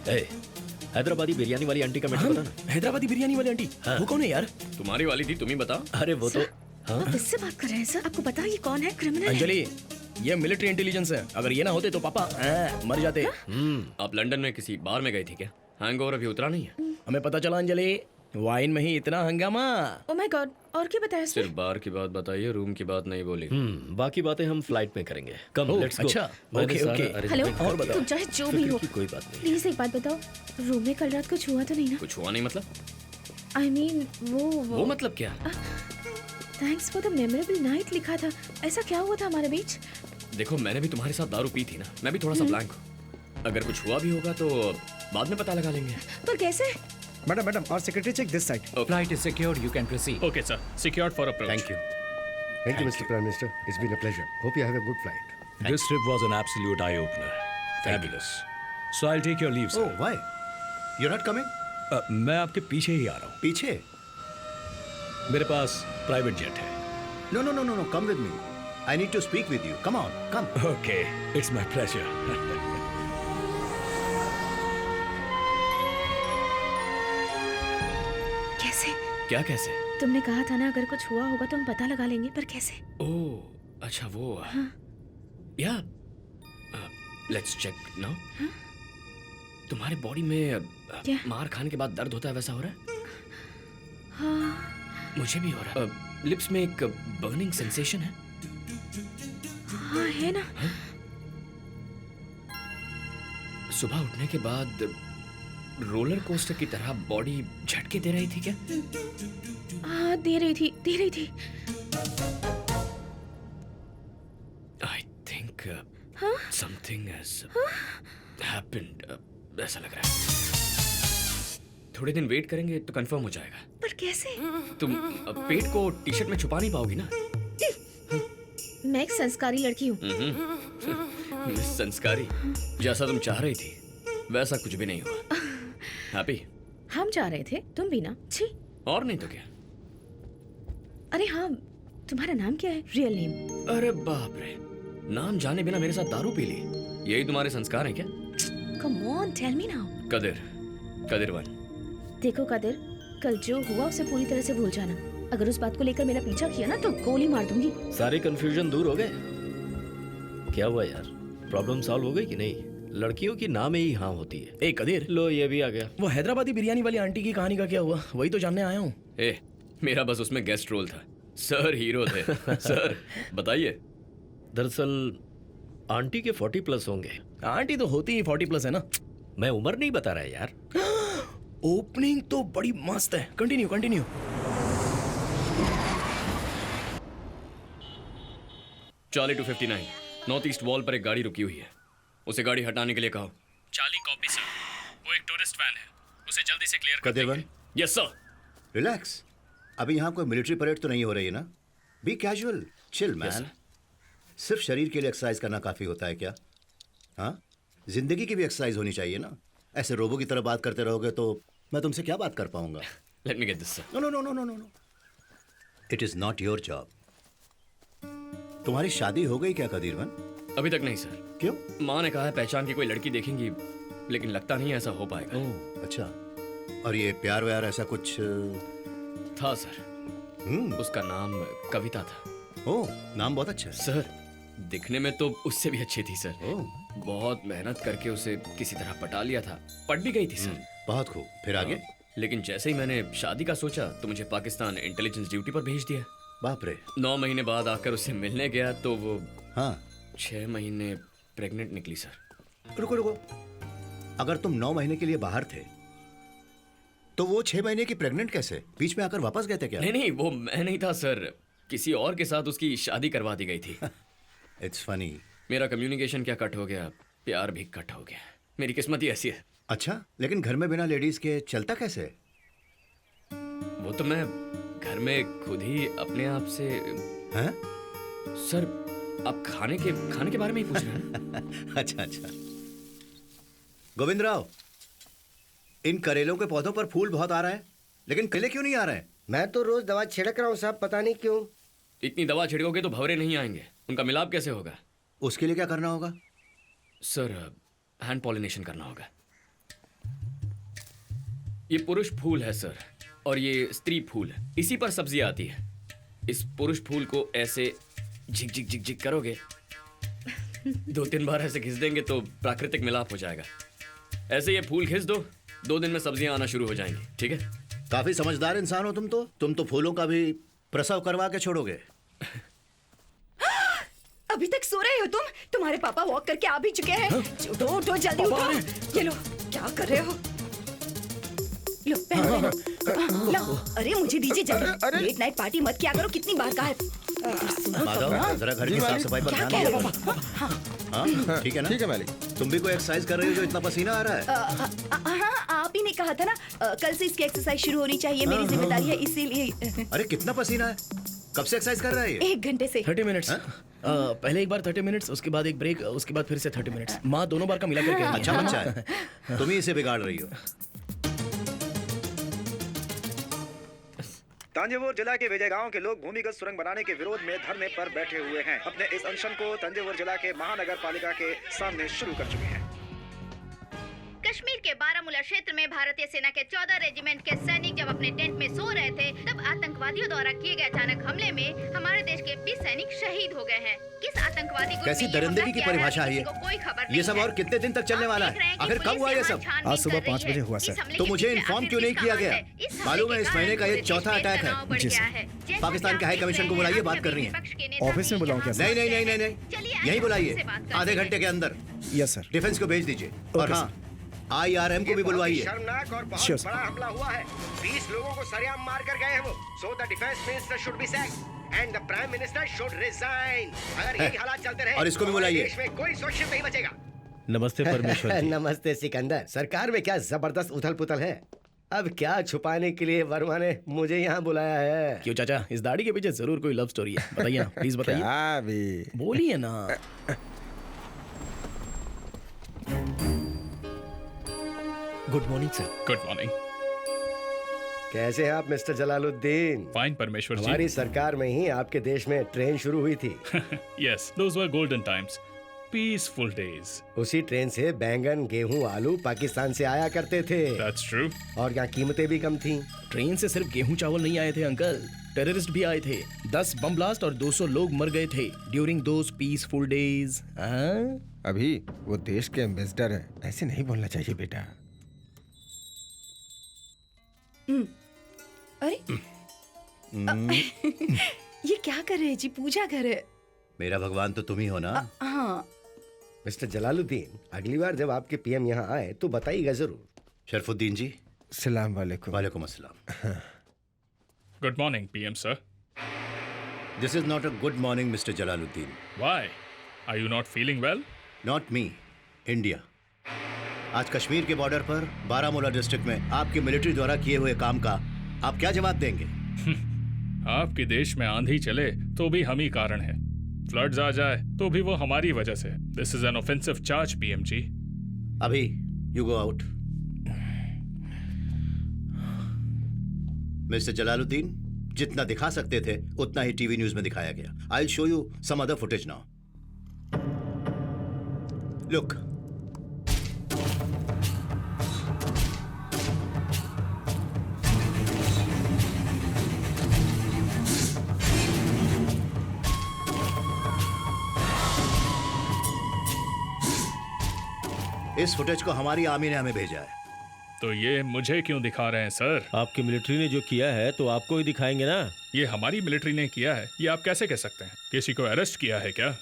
ए, हैदराबादी बिरयानी वाली आंटी का मैटर बता ना। हैदराबादी बिरयानी वाली आंटी? हाँ। वो कौन है यार? तुम्हारी वाली थी, तुम ही बताओ। अरे वो तो हाँ आप इससे बात कर रहे हैं सर? आपको पता है ये कौन है? क्रिमिनल है। अंजलि, ये मिलिट्री इंटेलिजेंस है। अगर ये ना होते तो पापा मर जाते। आप लंदन में किसी बार में गई थी क्या? हैंगओवर अभी उतरा नहीं है? हमें पता चला अंजलि, वाइन में ही इतना हंगामा। ओह माय गॉड, और क्या बताया इसने? सिर्फ बार की बात बताइए, रूम की बात नहीं बोली। बाकी बातें हम फ्लाइट में करेंगे। कम ओह, लेट्स गो। अच्छा, ओके, ओके। हेलो, और बताओ। तुम चाहे जो भी हो, कोई बात नहीं। प्लीज एक बात बताओ, रूम में कल रात कुछ हुआ तो नहीं ना? कुछ हुआ नहीं मतलब? आई मीन वो मतलब क्या? Thanks for the memorable night लिखा था, ऐसा क्या हुआ था हमारे बीच? देखो, मैंने भी तुम्हारे साथ दारू पी थी ना, मैं भी थोड़ा सा ब्लैंक हूँ। अगर कुछ हुआ भी होगा तो बाद में पता लगा लेंगे। पर कैसे? Madam, our secretary check this side. Flight is secured. You can proceed. Okay, sir. Secured for approach. Thank you. Thank you, Mr. Prime Minister. It's been a pleasure. Hope you have a good flight. This trip was an absolute eye-opener. Fabulous. So I'll take your leave, sir. Oh, why? You're not coming? मैं आपके पीछे ही आ रहा हूँ। पीछे? मेरे पास private jet है। No. Come with me. I need to speak with you. Come on, come. Okay, it's my pleasure. कैसे? क्या कैसे? तुमने कहा था ना अगर कुछ हुआ होगा तो हम पता लगा लेंगे, पर कैसे? ओह, अच्छा वो। या लेट्स चेक नाउ। तुम्हारे बॉडी में क्या? मार खाने के बाद दर्द होता है, वैसा हो रहा है? हाँ मुझे भी हो रहा है। लिप्स में एक बर्निंग सेंसेशन है। हाँ है ना। सुबह उठने के बाद रोलर कोस्टर की तरह बॉडी झटके दे रही थी क्या? हाँ दे रही थी। I think something has happened, ऐसा लग रहा है। थोड़े दिन वेट करेंगे तो कंफर्म हो जाएगा। पर कैसे? तुम पेट को टी शर्ट में छुपा नहीं पाओगी ना? मैं एक संस्कारी लड़की हूँ। मिस संस्कारी, जैसा तुम चाह रही थी वैसा कुछ भी नहीं हुआ। हैप्पी? हम जा रहे थे, तुम भी ना। छी। और नहीं तो क्या। अरे हाँ, तुम्हारा नाम क्या है? Real name? अरे बाप रे, नाम जाने बिना मेरे साथ दारू पी ली, यही तुम्हारे संस्कार हैं क्या? Come on, tell me now. Kadir one. देखो कदिर, कल जो हुआ उसे पूरी तरह से भूल जाना। अगर उस बात को लेकर मेरा पीछा किया ना तो गोली मार दूंगी। सारे कंफ्यूजन दूर हो गए? क्या हुआ यार, प्रॉब्लम सॉल्व हो गई कि नहीं? लड़कियों की नाम ही हाँ होती है। ए कदीर, लो ये भी आ गया। वो हैदराबादी बिरयानी वाली आंटी की कहानी का क्या हुआ? वही तो जानने आया हूँ। ए, मेरा बस उसमें गेस्ट रोल था, सर हीरो थे। सर बताइए। दरअसल आंटी के 40+ होंगे। आंटी तो होती ही 40+ है ना। मैं उम्र नहीं बता रहा है यार। ओपनिंग तो बड़ी मस्त है। Continue. Charlie 259 north east wall पर एक गाड़ी रुकी हुई है, उसे गाड़ी हटाने के लिए कहो। Charlie copy sir. वो एक टूरिस्ट वैन है, उसे जल्दी से क्लियर कर कदिर दीजिए। One, yes sir. रिलैक्स। अभी यहाँ कोई मिलिट्री परेड तो नहीं हो रही है ना? Be casual, chill Yes, man. sir. सिर्फ शरीर के लिए एक्सरसाइज करना काफी होता है क्या? हाँ, जिंदगी की भी एक्सरसाइज होनी चाहिए ना। ऐसे रोबो की तरह बात करते रहोगे तो मैं तुमसे क्या बात कर पाऊंगा? Let me get this sir. No. It is not your job. तुम्हारी शादी हो गई क्या कदीरवन? अभी तक नहीं सर। क्यों? माँ ने कहा है पहचान की कोई लड़की देखेंगी, लेकिन लगता नहीं ऐसा हो पाएगा। ओह अच्छा। और ये प्यार व्यार ऐसा कुछ? था सर, उसका नाम कविता था। ओह, नाम बहुत अच्छा है। सर दिखने में तो उससे भी अच्छी थी सर। ओह, बहुत मेहनत करके उसे किसी तरह पटा लिया था, पट भी गई थी सर। बहुत खूब। फिर आगे? लेकिन जैसे ही मैंने शादी का सोचा तो मुझे पाकिस्तान इंटेलिजेंस ड्यूटी पर भेज दिया। बाप रे। 9 महीने बाद आकर उससे मिलने गया तो वो हाँ, 6 महीने प्रेग्नेंट निकली सर। रुको। अगर तुम 9 महीने के लिए बाहर थे तो वो 6 महीने की प्रेग्नेंट कैसे? बीच में आकर वापस गए थे क्या? नहीं, वो मैं नहीं था सर, किसी और के साथ उसकी शादी करवा दी गई थी। It's funny. मेरा कम्युनिकेशन क्या कट हो गया, प्यार भी कट हो गया। मेरी किस्मत ही ऐसी है। अच्छा, लेकिन घर में बिना लेडीज के चलता कैसे? वो तो मैं घर में खुद ही अपने आप से। हैं? सर आप खाने के बारे में ही पूछ रहे हैं? अच्छा। गोविंद राव, इन करेलों के पौधों पर फूल बहुत आ रहे हैं, लेकिन केले क्यों नहीं आ रहे हैं? मैं तो रोज दवा छिड़क रहा हूँ साहब, पता नहीं क्यों। इतनी दवा छिड़कोगे तो भंवरे नहीं आएंगे, उनका मिलाप कैसे होगा? उसके लिए क्या करना होगा? सर हैंड पॉलिनेशन करना होगा। ये पुरुष फूल है सर, और ये स्त्री फूल है। इसी पर सब्जियां आती है। इस पुरुष फूल को ऐसे झिक झिक झिक झिक करोगे, 2-3 बार ऐसे घिस देंगे तो प्राकृतिक मिलाप हो जाएगा। ऐसे ये फूल घिस दो, 2 दिन में सब्जियां आना शुरू हो जाएंगी। ठीक है? काफी समझदार इंसान हो तुम तो फूलों का भी प्रसव करवा के छोड़ोगे। अभी तक सो रहे हो तुम? तुम्हारे पापा वॉक करके आ भी चुके हैं। उठो उठो जल्दी उठो। ये लो, क्या कर रहे हो? लो पहनो। लो, अरे मुझे दीजिए जल्दी। लेट नाइट पार्टी मत किया करो, कितनी बार कहा है। माधव, जरा घर की साफ सफाई पर क्या ध्यान कह दो। रहे हो? हाँ, ठीक है ना? ठीक है मालिक। तुम भी कोई एक्सरसाइज कर रही हो जो इतना पसीना आ रहा है? हाँ, आप ही ने कहा था ना, कल से इसकी एक्सरसाइज शुरू होनी चाहिए, मेरी जिम्मेदारी है, इसीलिए। अरे कितना पसीना है? कब से एक्सरसाइज कर रहा है ये? 1 घंटे से। 30 मिनट्स। पहले एक बार 30 मिनट्स, उसके बाद एक ब्रेक, उसके बाद फिर से 30 मिनट्स। माँ दोनों बार का मिला करके। अच्छा बच्चा है, तुम ही इसे बिगाड़ रही हो। तंजावुर जिला के विजय गांव के लोग भूमिगत सुरंग बनाने के विरोध में धरने पर बैठे हुए हैं। अपने इस अनशन को तंजावुर जिला के महानगर पालिका के सामने शुरू कर चुके हैं। कश्मीर के बारामूला क्षेत्र में भारतीय सेना के 14 रेजिमेंट के सैनिक जब अपने टेंट में सो रहे थे, तब आतंकवादियों द्वारा किए गए अचानक हमले में हमारे देश के 20 सैनिक शहीद हो गए हैं। किस आतंकवादी ग्रुप कैसी ने ये दरिंदगी हमला की किया है, परिभाषा है किसी ये? को कोई खबर ये नहीं सब है। और कितने दिन तक चलने आप वाला देख रहे है? हैं कि आखिर कब पुलिस हुआ ये यहाँ सब? छानबीन आज सुबह कर रही 5 बजे है। हुआ, इस सर। हमले तो के मुझे पीछे इन्फॉर्म आखिर क्यों नहीं किसका किया हाथ गया? है? इस मालूम है हमले इस के महीने का कारण ये चौथा पूरे देश में अटैक है। तनाव बढ़ जी, गया सर। है। जैसा पाकिस्तान कि के आप हाई देख कमीशन रहे को हैं, बुलाइए, आप बात सभी करनी है। विपक्ष के नेता ऑफिस में भी बुलाऊं क्या, यहाँ सर? नहीं नहीं उपस्थित नहीं हैं। नहीं चलिए यही आइए बुलाइए, उनसे बात करते आधे हैं। घंटे के अंदर। Yes sir. डिफेंस को भेज दीजिए और ओके, हाँ, IRM को भी बुलवाइए। शर्मनाक और बहुत Sure, sir. बड़ा हमला हुआ है। 20 लोगों को सरेआम मार कर गए हैं वो। So the defense minister should be sacked and the prime minister should resign. अगर यही हालात चलते रहे और इसको भी तो हमारे बुलाइए। देश में कोई सुरक्षित नहीं बचेगा। नमस्ते परमेश्वर जी। नमस्ते सिकंदर। सरकार में क्या जबरदस्त उथल पुथल है। अब क्या छुपाने के लिए वर्मा ने मुझे यहाँ बुलाया है? क्यों चाचा, इस दाढ़ी के पीछे जरूर कोई लव स्टोरी है। बताइए ना, प्लीज बताइए। क्या भी बोलिए ना। Good morning sir. Good morning. कैसे हैं आप मिस्टर जलालुद्दीन? फाइन परमेश्वर जी। हमारी सरकार में ही आपके देश में ट्रेन शुरू हुई थी। यस, दोस वर गोल्डन टाइम्स, पीसफुल डेज। उसी ट्रेन से बैंगन, गेहूं, आलू पाकिस्तान से आया करते थे। That's true. और यहाँ कीमतें भी कम थी। ट्रेन से सिर्फ गेहूं चावल नहीं आए थे अंकल, टेररिस्ट भी आए थे। 10 बम ब्लास्ट और 200 लोग मर गए थे ड्यूरिंग दोस पीसफुल डेज। अभी वो देश के एम्बेसडर हैं, ऐसे नहीं बोलना चाहिए बेटा। अरे ये क्या कर रहे हैं जी? पूजा कर रहे हैं। मेरा भगवान तो तुम ही हो ना। हाँ। मिस्टर जलालुद्दीन, अगली बार जब आपके पीएम यहाँ आए तो बताइएगा जरूर। शरफुद्दीन जी। सलाम वालेकुम। वालेकुम अस्सलाम। Good morning PM sir. This is not a good morning mister Jalaluddin. Why? Are you not feeling well? Not me, India. आज कश्मीर के बॉर्डर पर बारामूला डिस्ट्रिक्ट में आपकी मिलिट्री द्वारा किए हुए काम का आप क्या जवाब देंगे? आपके देश में आंधी चले तो भी हम ही कारण है, फ्लड्स आ जाए तो भी वो हमारी वजह से। This is an offensive charge PM ji. अभी you go out. Mister Jalaluddin, जितना दिखा सकते थे उतना ही टीवी न्यूज में दिखाया गया। I will show you some other footage now. Look, इस फुटेज को हमारी आर्मी ने हमें भेजा है। तो ये मुझे क्यों दिखा रहे हैं सर? आपकी मिलिट्री ने जो किया है तो आपको ही दिखाएंगे ना। ये हमारी मिलिट्री ने किया है, ये आप कैसे कह सकते हैं? किसी को अरेस्ट किया है क्या,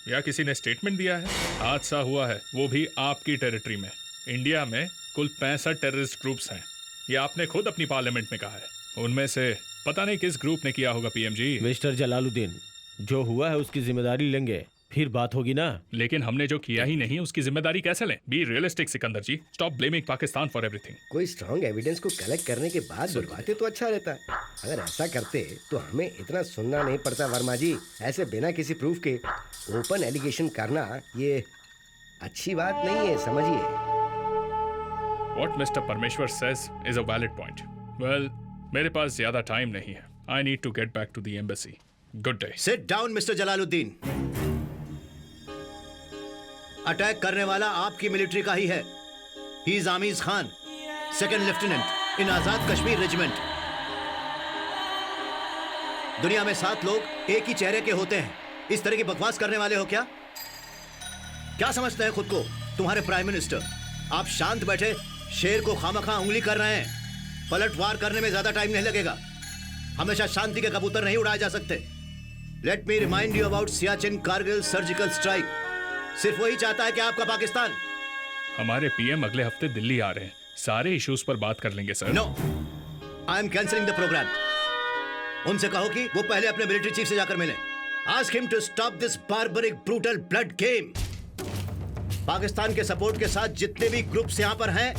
या किसी ने स्टेटमेंट दिया है? हादसा हुआ है, वो भी आपकी टेरिटरी में। इंडिया में कुल 65 टेररिस्ट ग्रुप्स हैं, ये आपने खुद अपनी पार्लियामेंट में कहा है। उनमें से पता नहीं किस ग्रुप ने किया होगा पीएम जी। मिस्टर जलालुद्दीन, जो हुआ है उसकी जिम्मेदारी लेंगे, फिर बात होगी ना। लेकिन हमने जो किया ही नहीं उसकी जिम्मेदारी कैसे लें? Be realistic Sikandar ji, stop blaming Pakistan for everything. कोई स्ट्रॉन्ग एविडेंस को कलेक्ट करने के बाद बुलवाते तो अच्छा रहता है। अगर ऐसा करते तो हमें इतना सुनना नहीं पड़ता वर्मा जी। ऐसे बिना किसी प्रूफ के ओपन एलिगेशन करना ये अच्छी बात नहीं है, समझिए। What Mr. Parmeshwar says is a valid point. Well, मेरे पास ज्यादा टाइम नहीं है। I need to get back to the embassy. Good day. Sit down, mister Jalaluddin. Attack करने वाला आपकी मिलिट्री का ही है। He is Amiz Khan, second lieutenant. In Azad Kashmir regiment. दुनिया में 7 लोग एक ही चेहरे के होते हैं। इस तरह की बकवास करने वाले हो क्या? क्या समझते हैं खुद को तुम्हारे प्राइम मिनिस्टर? आप शांत बैठे शेर को खामखा उंगली कर रहे हैं। पलटवार करने में ज्यादा टाइम नहीं लगेगा। हमेशा शांति के कबूतर नहीं उड़ाए जा सकते। Let me remind you about Siachen Kargil surgical strike. सिर्फ वही चाहता है कि आपका पाकिस्तान। हमारे पीएम अगले हफ्ते दिल्ली आ रहे हैं, सारे इश्यूज पर बात कर लेंगे sir. No, I am cancelling the programme. उनसे कहो कि वो पहले अपने मिलिट्री चीफ से जाकर मिलें। Ask him to stop this barbaric brutal blood game. Pakistan के सपोर्ट के साथ जितने भी ग्रुप्स यहाँ पर हैं,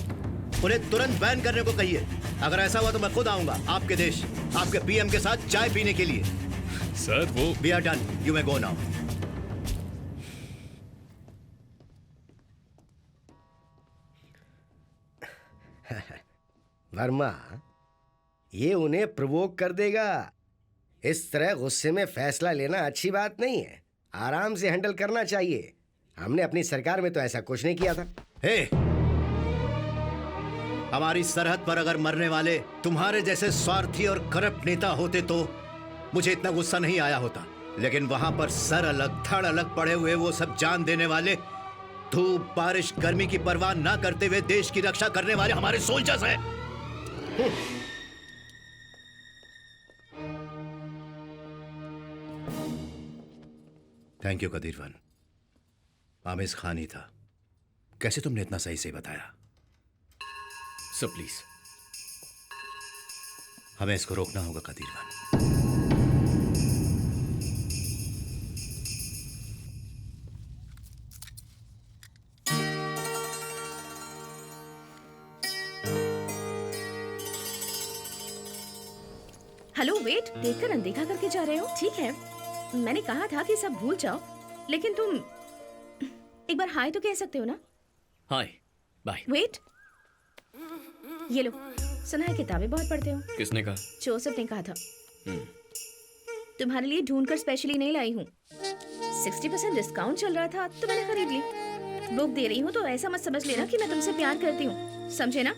उन्हें तुरंत बैन करने को कहिए। अगर ऐसा हुआ तो मैं खुद आऊंगा आपके देश, आपके पीएम के साथ चाय पीने के लिए। सर वो we are done, you may go now. Verma, ये उन्हें प्रोवोक कर देगा। इस तरह गुस्से में फैसला लेना अच्छी बात नहीं है। आराम से हैंडल करना चाहिए। हमने अपनी सरकार में तो ऐसा कुछ नहीं किया था। हे, हमारी सरहद पर अगर मरने वाले तुम्हारे जैसे स्वार्थी और करप्ट नेता होते तो मुझे इतना गुस्सा नहीं आया होता। लेकिन वहां पर सर अलग धड़ अलग पड़े हुए वो सब जान देने वाले, धूप बारिश गर्मी की परवाह ना करते हुए देश की रक्षा करने वाले हमारे सोल्जर्स हैं। Thank you Kadiravan. आमिज खान ही था। कैसे तुमने इतना सही से बताया? सर प्लीज, हमें इसको रोकना होगा कदीरवन। हेलो, वेट, देखकर अनदेखा करके जा रहे हो? ठीक है, मैंने कहा था कि सब भूल जाओ, लेकिन तुम एक बार हाय तो कह सकते हो ना? हाय, बाय। वेट, ये लो, सुना है किताबें बहुत पढ़ते हो। किसने कहा? जोसेफ ने कहा था। तुम्हारे लिए ढूंढकर स्पेशली नहीं लाई हूँ। 60% डिस्काउंट चल रहा था तो मैंने खरीद ली। बुक दे रही हूँ तो ऐसा मत समझ लेना कि मैं तुमसे प्यार करती हूँ, समझे ना?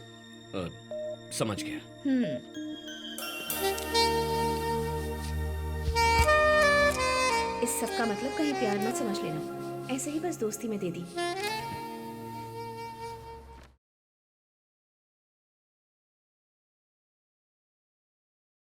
समझ गया। इस सब का मतलब कहीं प्यार मत समझ लेना, ऐसे ही बस दोस्ती में दे दी।